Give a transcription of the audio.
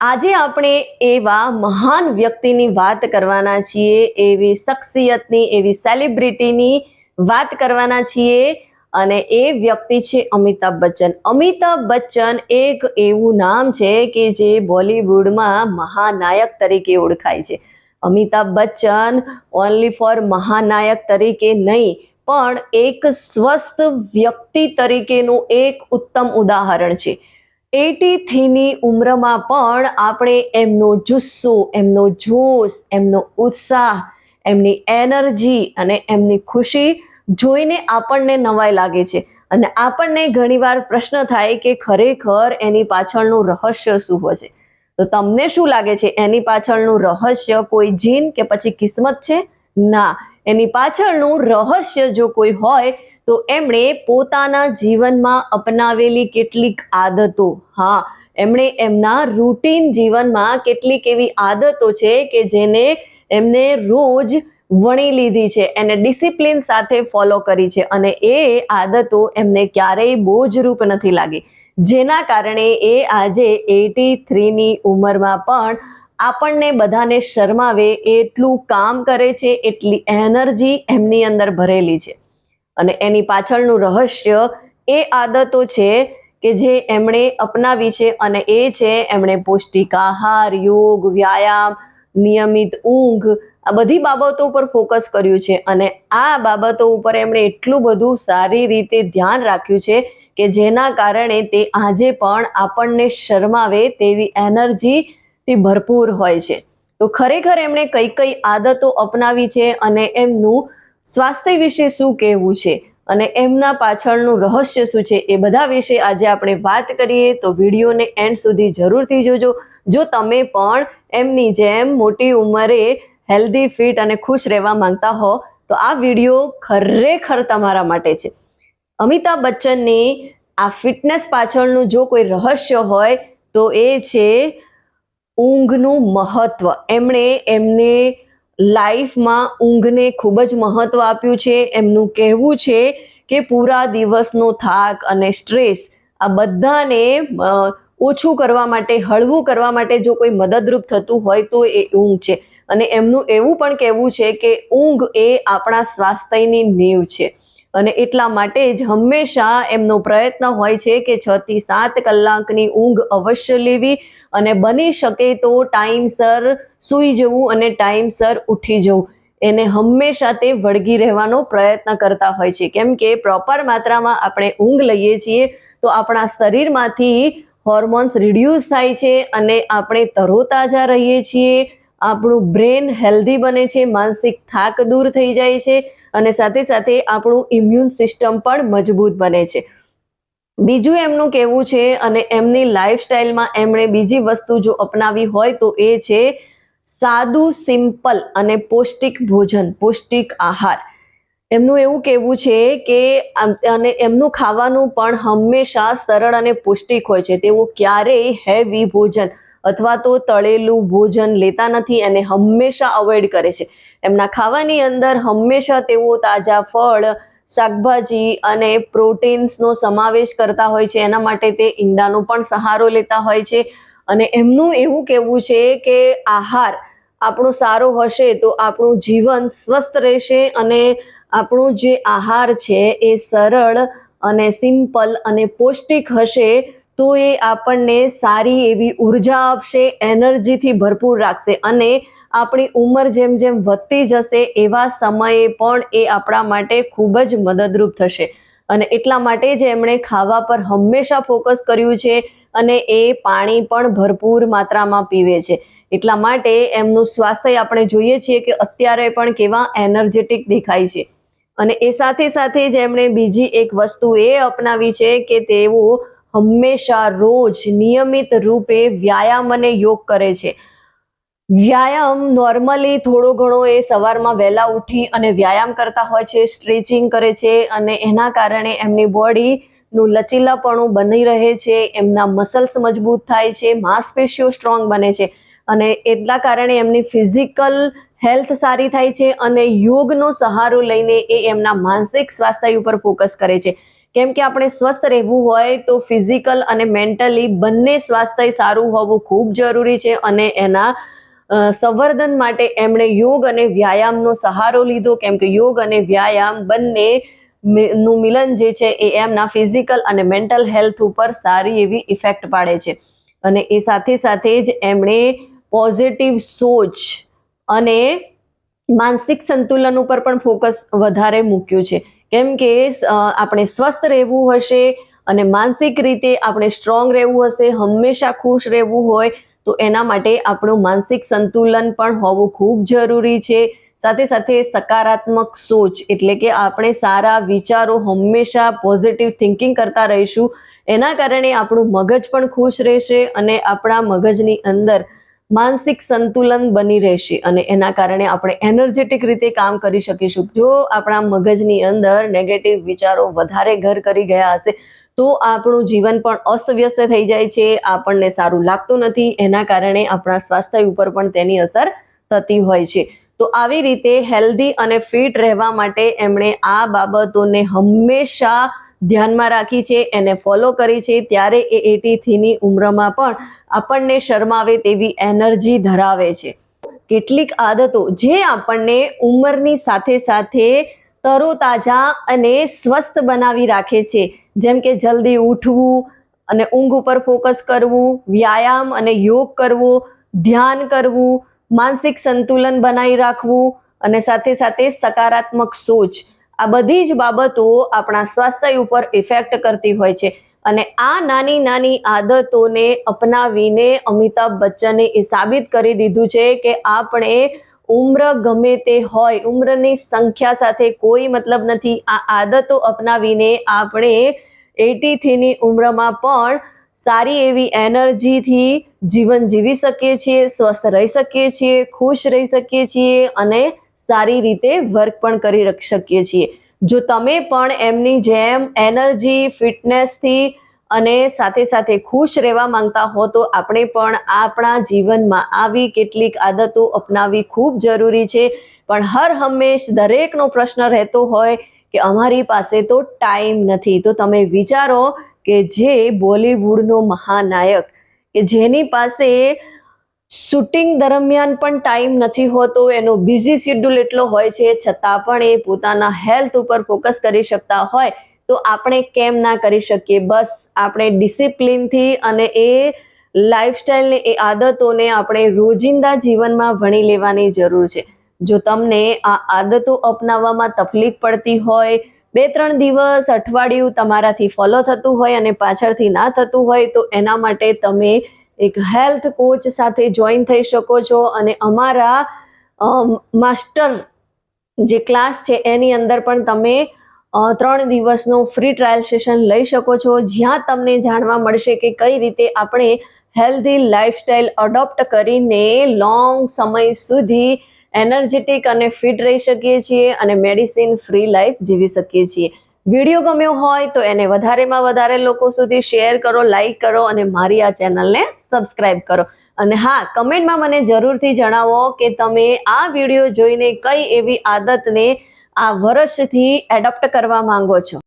આજે આપણે એવા મહાન વ્યક્તિની વાત કરવાના છીએ, એવી શખ્સિયતની, એવી સેલિબ્રિટીની વાત કરવાના છીએ અને એ વ્યક્તિ છે અમિતાભ બચ્ચન. અમિતાભ બચ્ચન એક એવું નામ છે કે જે બોલિવૂડમાં મહાનાયક તરીકે ઓળખાય છે. અમિતાભ બચ્ચન ઓનલી ફોર મહાનાયક તરીકે નહીં, પણ એક સ્વસ્થ વ્યક્તિ તરીકેનું એક ઉત્તમ ઉદાહરણ છે. 83ની ઉંમરમાં પણ આપણે એમનો જુસ્સો, એમનો જોશ, એમનો ઉત્સાહ, એમની એનર્જી અને એમની ખુશી જોઈને આપણને નવાઈ લાગે છે. અને આપણને ઘણીવાર પ્રશ્ન થાય કે ખરેખર એની પાછળનું રહસ્ય શું હશે? તો તમને શું લાગે છે, એની પાછળનું રહસ્ય કોઈ જીન કે પછી કિસ્મત છે? ના, એની પાછળનું રહસ્ય જો કોઈ હોય તો એમણે પોતાના જીવનમાં અપનાવેલી કેટલીક આદતો, એમણે એમના રૂટીન જીવનમાં કેટલીક એવી આદતો છે કે જેને એમને રોજ વણી લીધી છે, એને ડિસિપ્લિન સાથે ફોલો કરી છે અને એ આદતો એમને ક્યારેય બોજરૂપ નથી લાગી, જેના કારણે એ આજે 83ની ઉંમરમાં પણ આપણને બધાને શરમાવે એટલું કામ કરે છે, એટલી એનર્જી એમની અંદર ભરેલી છે. અને એની પાછળનું રહસ્ય એ આદતો છે કે જે એમણે અપનાવી છે અને એ છે એમણે પૌષ્ટિક આહાર, યોગ, વ્યાયામ, નિયમિત ઊંઘ, આ બધી બાબતો પર ફોકસ કર્યું છે અને આ બાબતો ઉપર એમણે એટલું બધું સારી રીતે ધ્યાન રાખ્યું છે કે જેના કારણે તે આજે પણ આપણને શરમાવે તેવી એનર્જીથી ભરપૂર હોય છે. તો ખરેખર એમણે કઈ કઈ આદતો અપનાવી છે અને એમનું સ્વાસ્થ્ય વિશે શું કહેવું છે અને એમના પાછળનું રહસ્ય શું છે, એ બધા વિશે આજે આપણે વાત કરીએ. તો વિડીયોને એન્ડ સુધી જરૂરથી જોજો. જો તમે પણ એમની જેમ મોટી ઉંમરે હેલ્ધી, ફિટ અને ખુશ રહેવા માંગતા હો તો આ વિડીયો ખરેખર તમારા માટે છે. અમિતાભ બચ્ચનની આ ફિટનેસ પાછળનું જો કોઈ રહસ્ય હોય તો એ છે ઊંઘનું મહત્વ. એમને લાઈફમાં ઊંઘને ખૂબ જ મહત્વ આપ્યું છે. એમનું કહેવું છે કે પૂરા દિવસનો થાક અને સ્ટ્રેસ આ બધાને ઓછું કરવા માટે, હળવું કરવા માટે જો કોઈ મદદરૂપ થતું હોય તો એ ઊંઘ છે. અને એમનું એવું પણ કહેવું છે કે ઊંઘ એ આપણા સ્વાસ્થ્યની નીંવ છે અને એટલા માટે જ હંમેશા એમનો પ્રયત્ન હોય છે કે 6 થી 7 કલાકની ઊંઘ અવશ્ય લેવી અને બની શકે તો ટાઈમસર સૂઈ જવું અને ટાઈમસર ઉઠી જવું. એને હંમેશા તે વળગી રહેવાનો પ્રયત્ન કરતા હોય છે, કેમ કે પ્રોપર માત્રામાં આપણે ઊંઘ લઈએ છીએ તો આપણા શરીરમાંથી હોર્મોન્સ રિડ્યુસ થાય છે અને આપણે તરોતાજા રહીએ છીએ, આપણું બ્રેન હેલ્ધી બને છે, માનસિક થાક દૂર થઈ જાય છે અને સાથે સાથે આપણું ઇમ્યુન સિસ્ટમ પણ મજબૂત બને છે. બીજું એમનું કહેવું છે અને એમની લાઈફસ્ટાઈલમાં એમણે બીજી વસ્તુ જો અપનાવી હોય તો એ છે સાદું, સિમ્પલ અને પૌષ્ટિક ભોજન, પૌષ્ટિક આહાર. એમનું એવું કહેવું છે કે અને એમનું ખાવાનું પણ હંમેશા સરળ અને પૌષ્ટિક હોય છે. તેઓ ક્યારેય હેવી ભોજન અથવા તો તળેલું ભોજન લેતા નથી અને હંમેશા અવોઇડ કરે છે. એમના ખાવાની અંદર હંમેશા તેઓ તાજા ફળ, શાકભાજી અને પ્રોટીન્સનો સમાવેશ કરતા હોય છે. એના માટે તે ઈંડાનો પણ સહારો લેતા હોય છે અને એમનું એવું કહેવું છે કે આહાર આપણો સારો હશે તો આપણું જીવન સ્વસ્થ રહેશે અને આપણો જે આહાર છે એ સરળ અને સિમ્પલ અને પૌષ્ટિક હશે તો એ આપણને સારી એવી ઉર્જા આપશે, એનર્જીથી ભરપૂર રાખશે અને આપણી ઉંમર જેમ જેમ વધતી જશે એવા સમયે પણ એ આપણા માટે ખૂબ જ મદદરૂપ થશે. અને એટલા માટે જ એમણે ખાવા પર હંમેશા ફોકસ કર્યું છે અને એ પાણી પણ ભરપૂર માત્રામાં પીવે છે. એટલા માટે એમનું સ્વાસ્થ્ય આપણે જોઈએ છીએ કે અત્યારે પણ કેવા એનર્જેટિક દેખાય છે. અને એ સાથે સાથે જ એમણે બીજી એક વસ્તુ એ અપનાવી છે કે તેઓ હંમેશા રોજ નિયમિત રૂપે વ્યાયામ અને યોગ કરે છે. વ્યાયામ નોર્મલી થોડો ઘણો એ સવારમાં વહેલા ઉઠી અને વ્યાયામ કરતા હોય છે, સ્ટ્રેચિંગ કરે છે અને એના કારણે એમની બોડીનું લચીલાપણું બની રહે છે, એમના મસલ્સ મજબૂત થાય છે, માંસપેશીઓ સ્ટ્રોંગ બને છે અને એટલા કારણે એમની ફિઝિકલ હેલ્થ સારી થાય છે અને યોગનો સહારો લઈને એ એમના માનસિક સ્વાસ્થ્ય ઉપર ફોકસ કરે છે. કેમ કે આપણે સ્વસ્થ રહેવું હોય તો ફિઝિકલ અને મેન્ટલી બંને સ્વાસ્થ્ય સારું હોવું ખૂબ જરૂરી છે. અને એના સંવર્ધન માટે એમણે યોગ અને વ્યાયામનો સહારો લીધો, કેમ કે યોગ અને વ્યાયામ બંને નું મિલન જે છે એ એમના ફિઝિકલ અને મેન્ટલ હેલ્થ ઉપર સારી એવી ઇફેક્ટ પાડે છે. અને એ સાથે સાથે જ એમણે પોઝિટિવ સોચ અને માનસિક સંતુલન ઉપર પણ ફોકસ વધારે મૂક્યું છે. કેમ કે આપણે સ્વસ્થ રહેવું હશે અને માનસિક રીતે આપણે સ્ટ્રોંગ રહેવું હશે, હંમેશા ખુશ રહેવું હોય તો એના માટે આપણું માનસિક સંતુલન પણ હોવું ખૂબ જરૂરી છે. સાથે સાથે સકારાત્મક સોચ એટલે કે આપણે સારા વિચારો, હંમેશા પોઝિટિવ થિંકિંગ કરતા રહીશું. એના કારણે આપણું મગજ પણ ખુશ રહેશે અને આપણા મગજની અંદર માનસિક સંતુલન બની રહેશે અને એના કારણે આપણે એનર્જેટિક રીતે કામ કરી શકીશું. જો આપણા મગજની અંદર નેગેટિવ વિચારો વધારે ઘર કરી ગયા હશે તો આપણું જીવન પણ અસ્તવ્યસ્ત થઈ જાય છે, આપણને સારું લાગતું નથી, એના કારણે આપણા સ્વાસ્થ્ય ઉપર પણ તેની અસર થતી હોય છે. તો આવી રીતે હેલ્ધી અને ફિટ રહેવા માટે એમણે આ બાબતોને હંમેશા ધ્યાનમાં રાખી છે, એને ફોલો કરી છે. ત્યારે એ 83ની ઉંમરમાં પણ આપણને શરમાવે તેવી એનર્જી ધરાવે છે. કેટલીક આદતો જે આપણને ઉંમરની સાથે સાથે તરોતાજા અને સ્વસ્થ બનાવી રાખે છે, જેમ કે જલ્દી ઉઠવું અને ઊંઘ ઉપર ફોકસ કરવું, વ્યાયામ અને યોગ કરવું, ધ્યાન કરવું, માનસિક સંતુલન બનાવી રાખવું અને સાથે સાથે સકારાત્મક સોચ. આ બધી જ બાબતો આપણા સ્વાસ્થ્ય ઉપર ઇફેક્ટ કરતી હોય છે. અને આ નાની નાની આદતોને અપનાવીને અમિતાભ બચ્ચને એ સાબિત કરી દીધું છે કે આપણે ઉંમર ગમે તે હોય, ઉંમરની સંખ્યા સાથે કોઈ મતલબ નથી. આ આદતો અપનાવીને આપણે 83ની ઉંમરમાં પણ સારી એવી એનર્જીથી જીવન જીવી શકીએ છીએ, સ્વસ્થ રહી શકીએ છીએ, ખુશ રહી શકીએ છીએ અને સારી રીતે વર્ક પણ કરી શકીએ છીએ. જો તમે પણ એમની જેમ એનર્જી, ફિટનેસથી અને સાથે સાથે ખુશ રહેવા માંગતા હો તો આપણે પણ આપણા જીવનમાં આવી કેટલીક આદતો અપનાવવી ખૂબ જરૂરી છે. પણ હર હંમેશ દરેકનો પ્રશ્ન રહેતો હોય કે અમારી પાસે તો ટાઈમ નથી. તો તમે વિચારો કે જે બોલિવૂડનો મહાનાયક કે જેની પાસે શૂટિંગ દરમિયાન પણ ટાઈમ નથી હોતો, એનો બિઝી શેડ્યુલ એટલો હોય છે, છતાં પણ એ પોતાના હેલ્થ ઉપર ફોકસ કરી શકતા હોય તો આપણે કેમ ના કરી શકીએ. બસ આપણે ડિસિપ્લિનથી અને એ લાઈફસ્ટાઈલને, એ આદતોને આપણે રોજિંદા જીવનમાં ભણી લેવાની જરૂર છે. જો તમને આ આદતો અપનાવવામાં તકલીફ પડતી હોય, 2-3 દિવસ, અઠવાડિયું તમારાથી ફોલો થતું હોય અને પાછળથી ના થતું હોય તો એના માટે તમે એક હેલ્થ કોચ સાથે જોઈન થઈ શકો છો અને અમારા માસ્ટર જે ક્લાસ છે એની અંદર પણ તમે 3 દિવસનો ફ્રી ટ્રાયલ સેશન લઈ શકો છો, જ્યાં તમને જાણવા મળશે કે કઈ રીતે આપણે હેલ્ધી લાઈફસ્ટાઈલ અડોપ્ટ કરીને લોંગ સમય સુધી એનર્જેટિક અને ફિટ રહી શકીએ છીએ અને મેડિસિન ફ્રી લાઈફ જીવી શકીએ છીએ. વિડીયો ગમ્યો હોય તો એને વધારેમાં વધારે લોકો સુધી શેર કરો, લાઈક કરો અને મારી આ ચેનલને સબસ્ક્રાઈબ કરો. અને હા, કમેન્ટમાં મને જરૂરથી જણાવો કે તમે આ વિડીયો જોઈને કઈ એવી આદતને આ વર્ષથી એડોપ્ટ કરવા માંગો છો.